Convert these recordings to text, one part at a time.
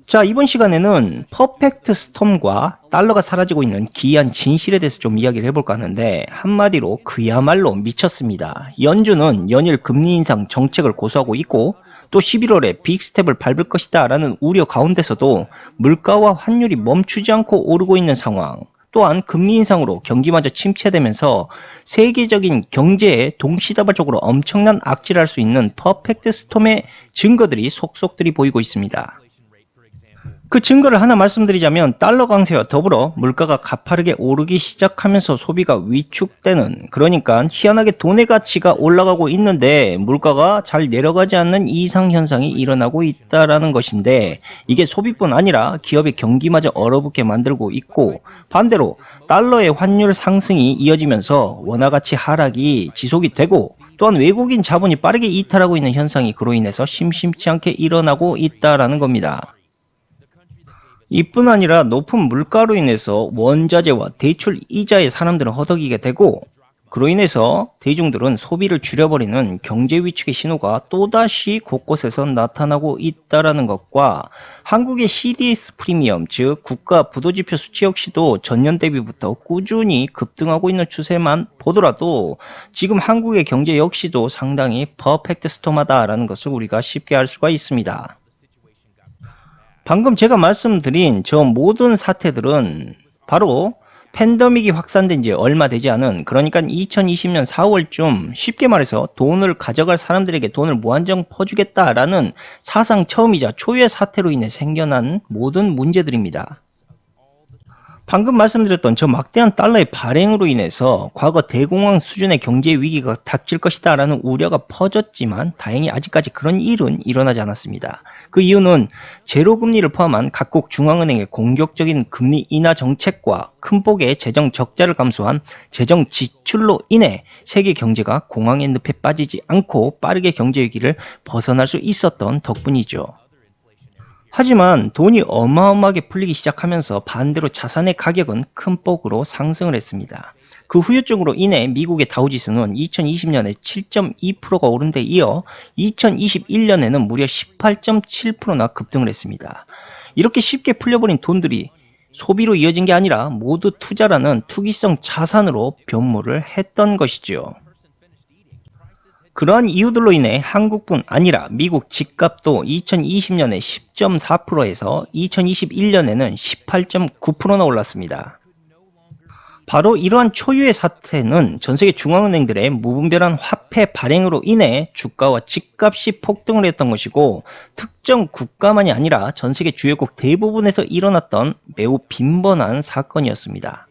자, 이번 시간에는 퍼펙트 스톰과 달러가 사라지고 있는 기이한 진실에 대해서 좀 이야기를 해볼까 하는데, 한마디로 그야말로 미쳤습니다. 연준은 연일 금리 인상 정책을 고수하고 있고, 또 11월에 빅스텝을 밟을 것이다 라는 우려 가운데서도 물가와 환율이 멈추지 않고 오르고 있는 상황, 또한 금리 인상으로 경기마저 침체되면서 세계적인 경제에 동시다발적으로 엄청난 악재를 할 수 있는 퍼펙트 스톰의 증거들이 속속들이 보이고 있습니다. 그 증거를 하나 말씀드리자면, 달러 강세와 더불어 물가가 가파르게 오르기 시작하면서 소비가 위축되는, 그러니까 희한하게 돈의 가치가 올라가고 있는데 물가가 잘 내려가지 않는 이상현상이 일어나고 있다는 것인데, 이게 소비뿐 아니라 기업의 경기마저 얼어붙게 만들고 있고, 반대로 달러의 환율 상승이 이어지면서 원화 가치 하락이 지속이 되고, 또한 외국인 자본이 빠르게 이탈하고 있는 현상이 그로 인해서 심심치 않게 일어나고 있다는 겁니다. 이뿐 아니라 높은 물가로 인해서 원자재와 대출 이자에 사람들은 허덕이게 되고, 그로 인해서 대중들은 소비를 줄여버리는 경제 위축의 신호가 또다시 곳곳에서 나타나고 있다는 것과, 한국의 CDS 프리미엄, 즉 국가 부도지표 수치 역시도 전년 대비부터 꾸준히 급등하고 있는 추세만 보더라도 지금 한국의 경제 역시도 상당히 퍼펙트 스톰하다라는 것을 우리가 쉽게 알 수가 있습니다. 방금 제가 말씀드린 저 모든 사태들은 바로 팬데믹이 확산된 지 얼마 되지 않은, 그러니까 2020년 4월쯤 쉽게 말해서 돈을 가져갈 사람들에게 돈을 무한정 퍼주겠다라는 사상 처음이자 초유의 사태로 인해 생겨난 모든 문제들입니다. 방금 말씀드렸던 저 막대한 달러의 발행으로 인해서 과거 대공황 수준의 경제 위기가 닥칠 것이다 라는 우려가 퍼졌지만, 다행히 아직까지 그런 일은 일어나지 않았습니다. 그 이유는 제로금리를 포함한 각국 중앙은행의 공격적인 금리 인하 정책과 큰 폭의 재정 적자를 감수한 재정 지출로 인해 세계 경제가 공황의 늪에 빠지지 않고 빠르게 경제 위기를 벗어날 수 있었던 덕분이죠. 하지만 돈이 어마어마하게 풀리기 시작하면서 반대로 자산의 가격은 큰 폭으로 상승을 했습니다. 그 후유증으로 인해 미국의 다우지수는 2020년에 7.2%가 오른 데 이어 2021년에는 무려 18.7%나 급등을 했습니다. 이렇게 쉽게 풀려버린 돈들이 소비로 이어진 게 아니라 모두 투자라는 투기성 자산으로 변모를 했던 것이죠. 그러한 이유들로 인해 한국뿐 아니라 미국 집값도 2020년에 10.4%에서 2021년에는 18.9%나 올랐습니다. 바로 이러한 초유의 사태는 전세계 중앙은행들의 무분별한 화폐 발행으로 인해 주가와 집값이 폭등을 했던 것이고, 특정 국가만이 아니라 전세계 주요국 대부분에서 일어났던 매우 빈번한 사건이었습니다.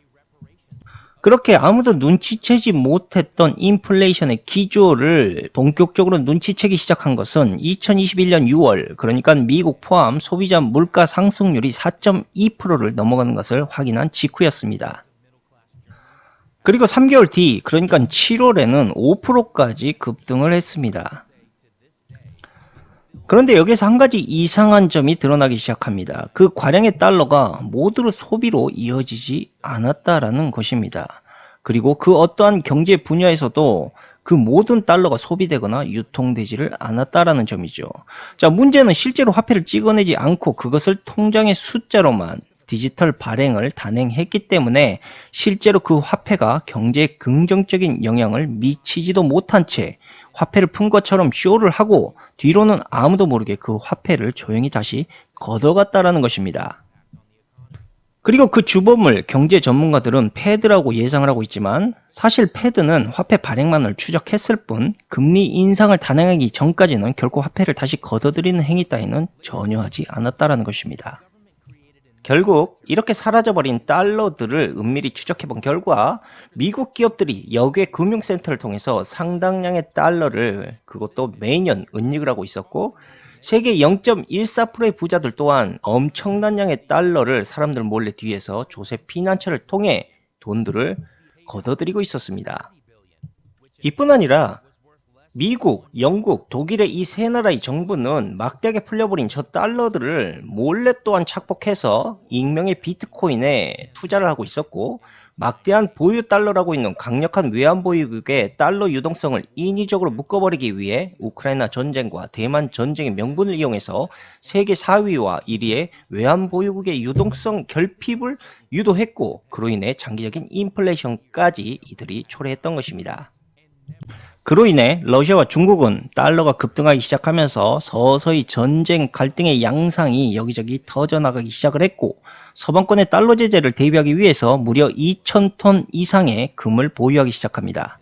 그렇게 아무도 눈치채지 못했던 인플레이션의 기조를 본격적으로 눈치채기 시작한 것은 2021년 6월, 그러니까 미국 포함 소비자 물가 상승률이 4.2%를 넘어가는 것을 확인한 직후였습니다. 그리고 3개월 뒤, 그러니까 7월에는 5%까지 급등을 했습니다. 그런데 여기서 한 가지 이상한 점이 드러나기 시작합니다. 그 과량의 달러가 모두로 소비로 이어지지 않았다라는 것입니다. 그리고 그 어떠한 경제 분야에서도 그 모든 달러가 소비되거나 유통되지를 않았다라는 점이죠. 자, 문제는 실제로 화폐를 찍어내지 않고 그것을 통장의 숫자로만 디지털 발행을 단행했기 때문에 실제로 그 화폐가 경제에 긍정적인 영향을 미치지도 못한 채 화폐를 푼 것처럼 쇼를 하고 뒤로는 아무도 모르게 그 화폐를 조용히 다시 걷어갔다라는 것입니다. 그리고 그 주범을 경제 전문가들은 패드라고 예상을 하고 있지만, 사실 패드는 화폐 발행만을 추적했을 뿐 금리 인상을 단행하기 전까지는 결코 화폐를 다시 걷어들이는 행위 따위는 전혀 하지 않았다라는 것입니다. 결국 이렇게 사라져버린 달러들을 은밀히 추적해본 결과, 미국 기업들이 역외 금융센터를 통해서 상당량의 달러를, 그것도 매년 은닉을 하고 있었고, 세계 0.14%의 부자들 또한 엄청난 양의 달러를 사람들 몰래 뒤에서 조셉 피난처를 통해 돈들을 걷어들이고 있었습니다. 이뿐 아니라 미국, 영국, 독일의 이 세 나라의 정부는 막대하게 풀려버린 저 달러들을 몰래 또한 착복해서 익명의 비트코인에 투자를 하고 있었고, 막대한 보유 달러라고 있는 강력한 외환 보유국의 달러 유동성을 인위적으로 묶어버리기 위해 우크라이나 전쟁과 대만 전쟁의 명분을 이용해서 세계 4위와 1위의 외환 보유국의 유동성 결핍을 유도했고, 그로 인해 장기적인 인플레이션까지 이들이 초래했던 것입니다. 그로 인해 러시아와 중국은 달러가 급등하기 시작하면서 서서히 전쟁 갈등의 양상이 여기저기 터져나가기 시작을 했고, 서방권의 달러 제재를 대비하기 위해서 무려 2,000톤 이상의 금을 보유하기 시작합니다.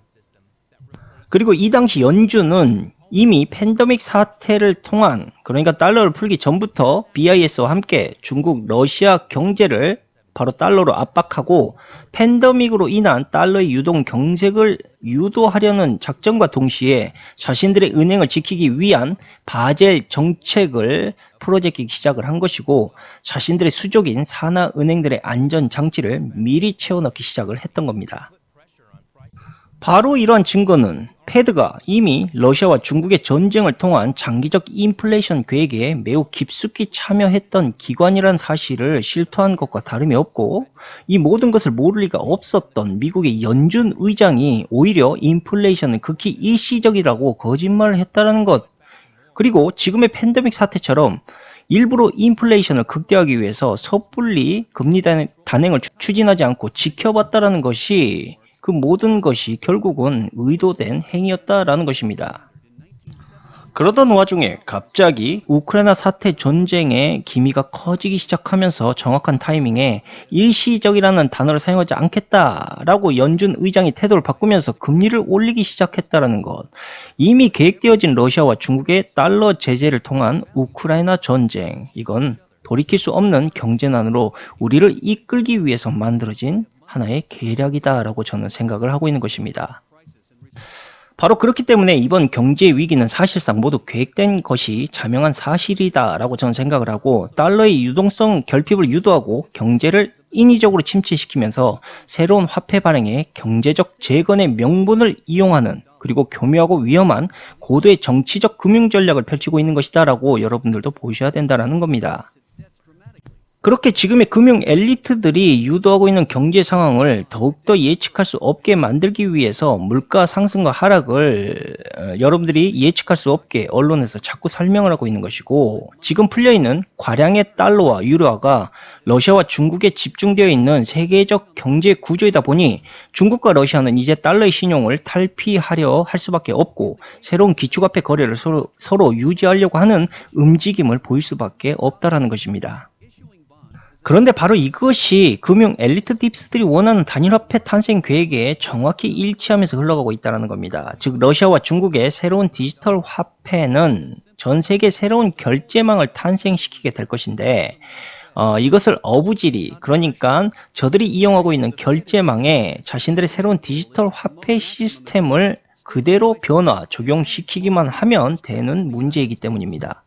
그리고 이 당시 연준은 이미 팬데믹 사태를 통한, 그러니까 달러를 풀기 전부터 BIS와 함께 중국, 러시아 경제를 바로 달러로 압박하고 팬데믹으로 인한 달러의 유동 경색을 유도하려는 작전과 동시에 자신들의 은행을 지키기 위한 바젤 정책을 풀어제끼기 시작을 한 것이고, 자신들의 수족인 산하은행들의 안전장치를 미리 채워넣기 시작을 했던 겁니다. 바로 이러한 증거는 패드가 이미 러시아와 중국의 전쟁을 통한 장기적 인플레이션 계획에 매우 깊숙이 참여했던 기관이라는 사실을 실토한 것과 다름이 없고, 이 모든 것을 모를 리가 없었던 미국의 연준 의장이 오히려 인플레이션은 극히 일시적이라고 거짓말을 했다는 것, 그리고 지금의 팬데믹 사태처럼 일부러 인플레이션을 극대화하기 위해서 섣불리 금리 단행을 추진하지 않고 지켜봤다는 것이, 그 모든 것이 결국은 의도된 행위였다라는 것입니다. 그러던 와중에 갑자기 우크라이나 사태 전쟁의 기미가 커지기 시작하면서 정확한 타이밍에 일시적이라는 단어를 사용하지 않겠다라고 연준 의장이 태도를 바꾸면서 금리를 올리기 시작했다는 것. 이미 계획되어진 러시아와 중국의 달러 제재를 통한 우크라이나 전쟁, 이건 돌이킬 수 없는 경제난으로 우리를 이끌기 위해서 만들어진 하나의 계략이다라고 저는 생각을 하고 있는 것입니다. 바로 그렇기 때문에 이번 경제 위기는 사실상 모두 계획된 것이 자명한 사실이다라고 저는 생각을 하고, 달러의 유동성 결핍을 유도하고 경제를 인위적으로 침체시키면서 새로운 화폐 발행에 경제적 재건의 명분을 이용하는, 그리고 교묘하고 위험한 고도의 정치적 금융 전략을 펼치고 있는 것이다라고 여러분들도 보셔야 된다는 겁니다. 그렇게 지금의 금융 엘리트들이 유도하고 있는 경제 상황을 더욱더 예측할 수 없게 만들기 위해서 물가 상승과 하락을 여러분들이 예측할 수 없게 언론에서 자꾸 설명을 하고 있는 것이고, 지금 풀려있는 과량의 달러와 유로화가 러시아와 중국에 집중되어 있는 세계적 경제 구조이다 보니 중국과 러시아는 이제 달러의 신용을 탈피하려 할 수밖에 없고, 새로운 기축화폐 거래를 서로 유지하려고 하는 움직임을 보일 수밖에 없다라는 것입니다. 그런데 바로 이것이 금융 엘리트 딥스들이 원하는 단일화폐 탄생 계획에 정확히 일치하면서 흘러가고 있다는 겁니다. 즉 러시아와 중국의 새로운 디지털 화폐는 전 세계 새로운 결제망을 탄생시키게 될 것인데, 이것을 어부지리, 그러니까 저들이 이용하고 있는 결제망에 자신들의 새로운 디지털 화폐 시스템을 그대로 변화, 적용시키기만 하면 되는 문제이기 때문입니다.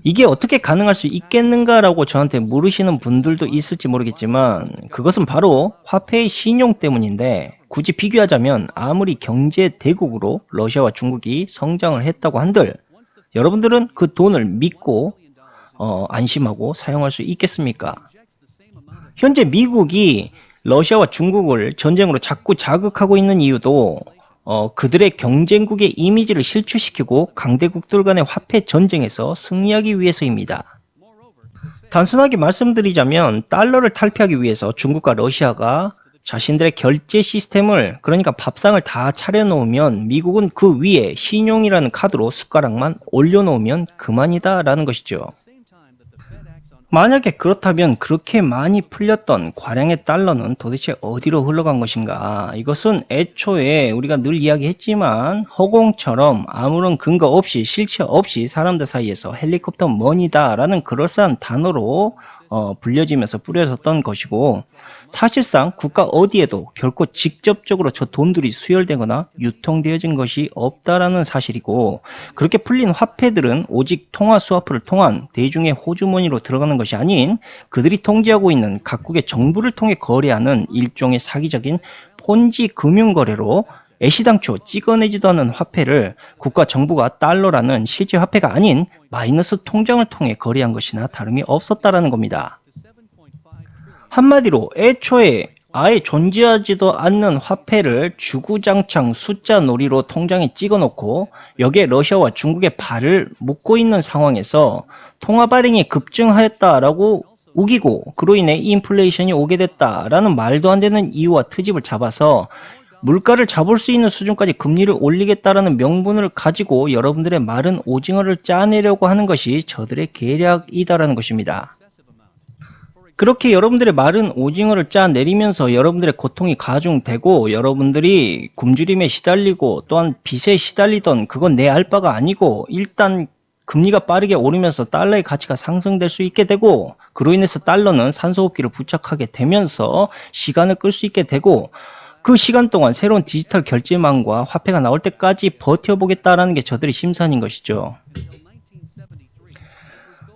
이게 어떻게 가능할 수 있겠는가라고 저한테 물으시는 분들도 있을지 모르겠지만, 그것은 바로 화폐의 신용 때문인데, 굳이 비교하자면 아무리 경제 대국으로 러시아와 중국이 성장을 했다고 한들 여러분들은 그 돈을 믿고 안심하고 사용할 수 있겠습니까? 현재 미국이 러시아와 중국을 전쟁으로 자꾸 자극하고 있는 이유도 그들의 경쟁국의 이미지를 실추시키고 강대국들 간의 화폐 전쟁에서 승리하기 위해서입니다. 단순하게 말씀드리자면 달러를 탈피하기 위해서 중국과 러시아가 자신들의 결제 시스템을, 그러니까 밥상을 다 차려놓으면 미국은 그 위에 신용이라는 카드로 숟가락만 올려놓으면 그만이다 라는 것이죠. 만약에 그렇다면 그렇게 많이 풀렸던 과량의 달러는 도대체 어디로 흘러간 것인가? 이것은 애초에 우리가 늘 이야기했지만 허공처럼 아무런 근거 없이 실체 없이 사람들 사이에서 헬리콥터 머니다 라는 그럴싸한 단어로 불려지면서 뿌려졌던 것이고, 사실상 국가 어디에도 결코 직접적으로 저 돈들이 수혈되거나 유통되어진 것이 없다라는 사실이고, 그렇게 풀린 화폐들은 오직 통화 스와프를 통한 대중의 호주머니로 들어가는 것이 아닌 그들이 통제하고 있는 각국의 정부를 통해 거래하는 일종의 사기적인 폰지 금융거래로 애시당초 찍어내지도 않은 화폐를 국가 정부가 달러라는 실제 화폐가 아닌 마이너스 통장을 통해 거래한 것이나 다름이 없었다라는 겁니다. 한마디로 애초에 아예 존재하지도 않는 화폐를 주구장창 숫자 놀이로 통장에 찍어놓고 여기에 러시아와 중국의 발을 묶고 있는 상황에서 통화 발행이 급증하였다라고 우기고 그로 인해 인플레이션이 오게 됐다라는 말도 안 되는 이유와 트집을 잡아서 물가를 잡을 수 있는 수준까지 금리를 올리겠다라는 명분을 가지고 여러분들의 마른 오징어를 짜내려고 하는 것이 저들의 계략이다라는 것입니다. 그렇게 여러분들의 마른 오징어를 짜내리면서 여러분들의 고통이 가중되고 여러분들이 굶주림에 시달리고 또한 빚에 시달리던 그건 내 알 바가 아니고 일단 금리가 빠르게 오르면서 달러의 가치가 상승될 수 있게 되고 그로 인해서 달러는 산소호흡기를 부착하게 되면서 시간을 끌 수 있게 되고 그 시간 동안 새로운 디지털 결제망과 화폐가 나올 때까지 버텨보겠다라는 게 저들의 심산인 것이죠.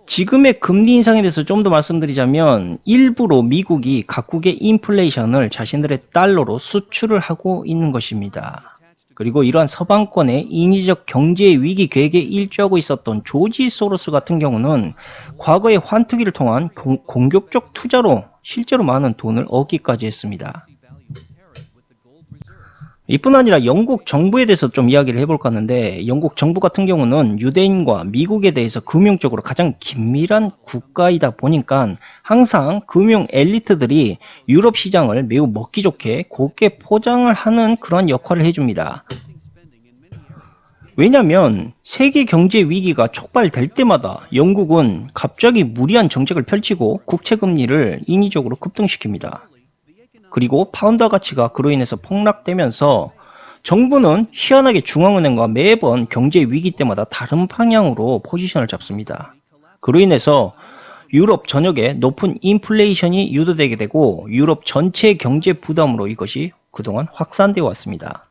지금의 금리 인상에 대해서 좀 더 말씀드리자면 일부러 미국이 각국의 인플레이션을 자신들의 달러로 수출을 하고 있는 것입니다. 그리고 이러한 서방권의 인위적 경제 위기 계획에 일조하고 있었던 조지 소로스 같은 경우는 과거의 환투기를 통한 공격적 투자로 실제로 많은 돈을 얻기까지 했습니다. 이뿐 아니라 영국 정부에 대해서 좀 이야기를 해볼까 하는데 영국 정부 같은 경우는 유대인과 미국에 대해서 금융적으로 가장 긴밀한 국가이다 보니까 항상 금융 엘리트들이 유럽 시장을 매우 먹기 좋게 곱게 포장을 하는 그런 역할을 해줍니다. 왜냐하면 세계 경제 위기가 촉발될 때마다 영국은 갑자기 무리한 정책을 펼치고 국채 금리를 인위적으로 급등시킵니다. 그리고 파운드 가치가 그로 인해서 폭락되면서 정부는 희한하게 중앙은행과 매번 경제 위기 때마다 다른 방향으로 포지션을 잡습니다. 그로 인해서 유럽 전역에 높은 인플레이션이 유도되게 되고 유럽 전체 경제 부담으로 이것이 그동안 확산되어 왔습니다.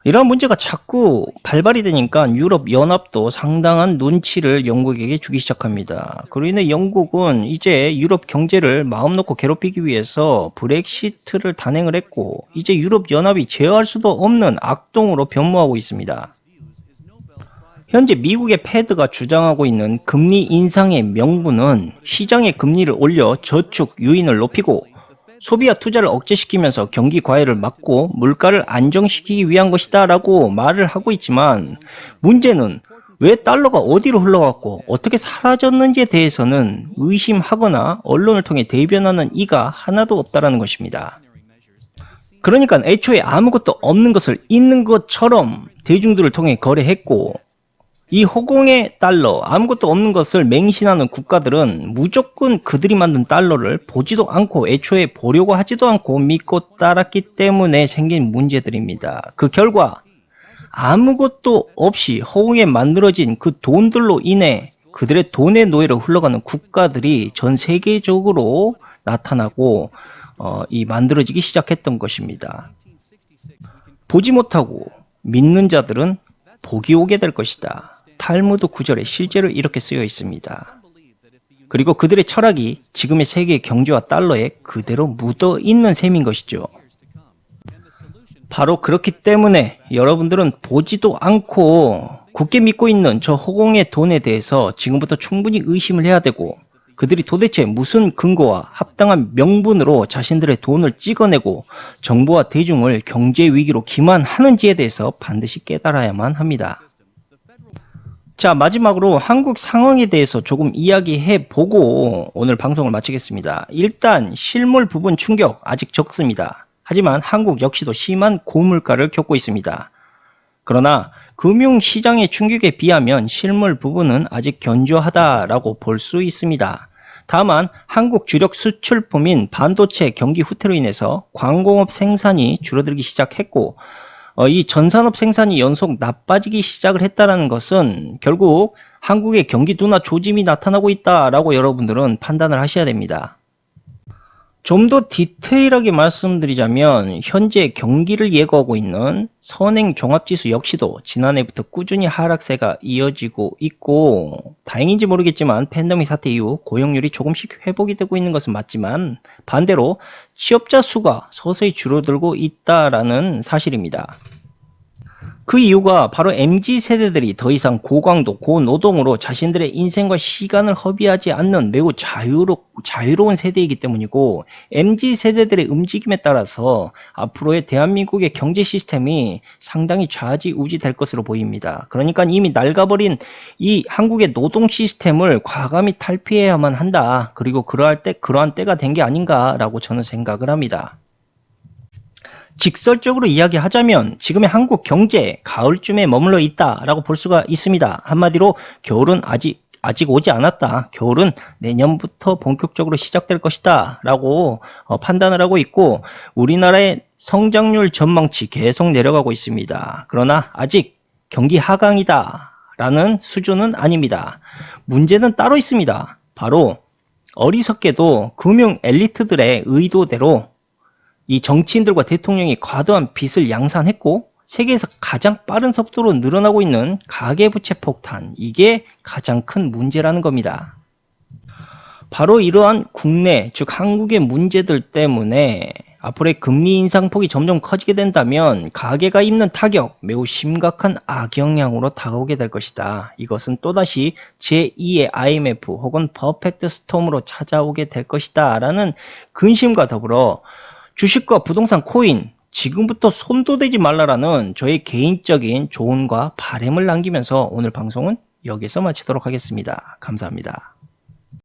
이러한 문제가 자꾸 발발이 되니까 유럽 연합도 상당한 눈치를 영국에게 주기 시작합니다. 그로 인해 영국은 이제 유럽 경제를 마음 놓고 괴롭히기 위해서 브렉시트를 단행을 했고 이제 유럽 연합이 제어할 수도 없는 악동으로 변모하고 있습니다. 현재 미국의 패드가 주장하고 있는 금리 인상의 명분은 시장의 금리를 올려 저축 유인을 높이고 소비와 투자를 억제시키면서 경기 과열을 막고 물가를 안정시키기 위한 것이다 라고 말을 하고 있지만 문제는 왜 달러가 어디로 흘러갔고 어떻게 사라졌는지에 대해서는 의심하거나 언론을 통해 대변하는 이가 하나도 없다라는 것입니다. 그러니까 애초에 아무것도 없는 것을 있는 것처럼 대중들을 통해 거래했고 이 허공의 달러, 아무것도 없는 것을 맹신하는 국가들은 무조건 그들이 만든 달러를 보지도 않고 애초에 보려고 하지도 않고 믿고 따랐기 때문에 생긴 문제들입니다. 그 결과 아무것도 없이 허공에 만들어진 그 돈들로 인해 그들의 돈의 노예로 흘러가는 국가들이 전 세계적으로 나타나고 만들어지기 시작했던 것입니다. 보지 못하고 믿는 자들은 복이 오게 될 것이다. 탈무드 구절에 실제로 이렇게 쓰여 있습니다. 그리고 그들의 철학이 지금의 세계 경제와 달러에 그대로 묻어 있는 셈인 것이죠. 바로 그렇기 때문에 여러분들은 보지도 않고 굳게 믿고 있는 저 허공의 돈에 대해서 지금부터 충분히 의심을 해야 되고 그들이 도대체 무슨 근거와 합당한 명분으로 자신들의 돈을 찍어내고 정부와 대중을 경제 위기로 기만하는지에 대해서 반드시 깨달아야만 합니다. 자, 마지막으로 한국 상황에 대해서 조금 이야기해보고 오늘 방송을 마치겠습니다. 일단 실물 부분 충격 아직 적습니다. 하지만 한국 역시도 심한 고물가를 겪고 있습니다. 그러나 금융시장의 충격에 비하면 실물 부분은 아직 견조하다라고 볼 수 있습니다. 다만 한국 주력 수출품인 반도체 경기 후퇴로 인해서 광공업 생산이 줄어들기 시작했고 이 전산업 생산이 연속 나빠지기 시작을 했다는 것은 결국 한국의 경기 둔화 조짐이 나타나고 있다라고 여러분들은 판단을 하셔야 됩니다. 좀 더 디테일하게 말씀드리자면 현재 경기를 예고하고 있는 선행종합지수 역시도 지난해부터 꾸준히 하락세가 이어지고 있고 다행인지 모르겠지만 팬데믹 사태 이후 고용률이 조금씩 회복이 되고 있는 것은 맞지만 반대로 취업자 수가 서서히 줄어들고 있다라는 사실입니다. 그 이유가 바로 MZ세대들이 더 이상 고강도, 고노동으로 자신들의 인생과 시간을 허비하지 않는 매우 자유로운 세대이기 때문이고, MZ세대들의 움직임에 따라서 앞으로의 대한민국의 경제 시스템이 상당히 좌지우지 될 것으로 보입니다. 그러니까 이미 낡아버린 이 한국의 노동 시스템을 과감히 탈피해야만 한다. 그리고 그러한 때가 된 게 아닌가라고 저는 생각을 합니다. 직설적으로 이야기하자면 지금의 한국 경제 가을쯤에 머물러 있다라고 볼 수가 있습니다. 한마디로 겨울은 아직 오지 않았다. 겨울은 내년부터 본격적으로 시작될 것이다 라고 판단을 하고 있고, 우리나라의 성장률 전망치 계속 내려가고 있습니다. 그러나 아직 경기 하강이다 라는 수준은 아닙니다. 문제는 따로 있습니다. 바로 어리석게도 금융 엘리트들의 의도대로 이 정치인들과 대통령이 과도한 빚을 양산했고, 세계에서 가장 빠른 속도로 늘어나고 있는 가계부채 폭탄, 이게 가장 큰 문제라는 겁니다. 바로 이러한 국내, 즉 한국의 문제들 때문에 앞으로의 금리 인상폭이 점점 커지게 된다면 가계가 입는 타격, 매우 심각한 악영향으로 다가오게 될 것이다. 이것은 또다시 제2의 IMF 혹은 퍼펙트 스톰으로 찾아오게 될 것이다 라는 근심과 더불어 주식과 부동산, 코인, 지금부터 손도 대지 말라라는 저의 개인적인 조언과 바람을 남기면서 오늘 방송은 여기서 마치도록 하겠습니다. 감사합니다.